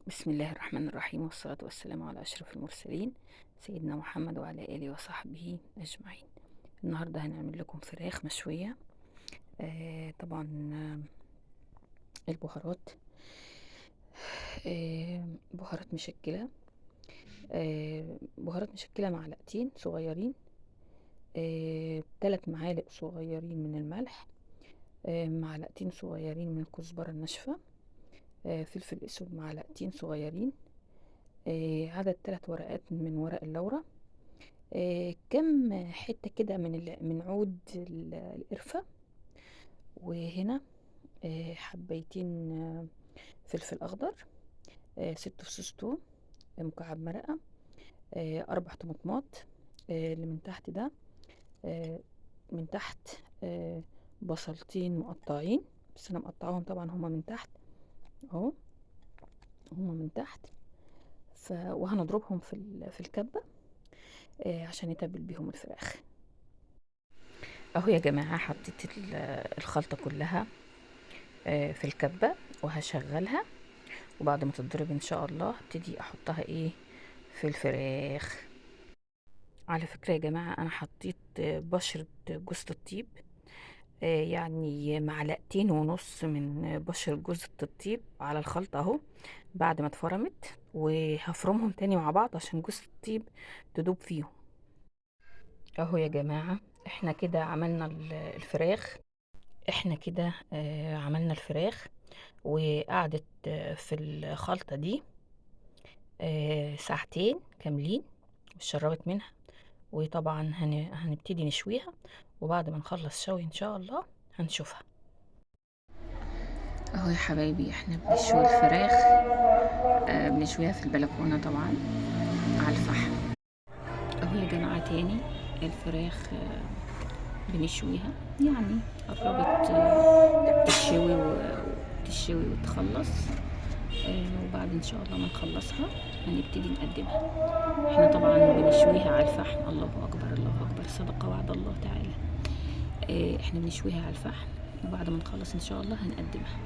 بسم الله الرحمن الرحيم، والصلاة والسلام على أشرف المرسلين سيدنا محمد وعلى آله وصحبه أجمعين. النهاردة هنعمل لكم فراخ مشوية. طبعا البهارات، بهارات مشكلة. بهارات مشكلة معلقتين صغيرين، 3 معالق صغيرين من الملح، معلقتين صغيرين من الكزبرة الناشفة، فلفل اسود معلقتين صغيرين، عدد 3 ورقات من ورق اللورة، كم حتة كده من عود القرفة، وهنا حبيتين فلفل أخضر، 6 فصوص توم، مكعب مرقة، 4 طماطمات. اللي من تحت ده، من تحت بصلتين مقطعين، بس أنا مقطعهم طبعا هما من تحت اهو، هما من تحت. وهنضربهم في الكبة عشان يتبل بيهم الفراخ. اهو يا جماعة، حطيت الخلطة كلها في الكبة وهشغلها، وبعد ما تتضرب ان شاء الله هبتدي احطها في الفراخ. على فكرة يا جماعة، انا حطيت بشرة جوز الطيب، يعني معلقتين ونص من بشرة جوز الطيب على الخلطة اهو، بعد ما اتفرمت، وهفرمهم تاني مع بعض عشان جوز الطيب تدوب فيهم. اهو يا جماعة، احنا كده عملنا الفراخ. احنا كده عملنا الفراخ وقعدت في الخلطة دي ساعتين كاملين، وشربت منها. وطبعا هنبتدي نشويها، وبعد ما نخلص شوي ان شاء الله هنشوفها. اهو يا حبايبي، احنا بنشوي الفراخ، بنشويها في البلكونة طبعا على الفحم. اهو يا جماعة تاني الفراخ بنشويها، يعني قربت تشوي وتخلص. وبعد ان شاء الله ما نخلصها هنبتدي نقدمها. احنا طبعا بنشويها على الفحم. الله اكبر الله اكبر، صدق وعد الله تعالى. احنا بنشويها على الفحم، وبعد ما نخلص ان شاء الله هنقدمها.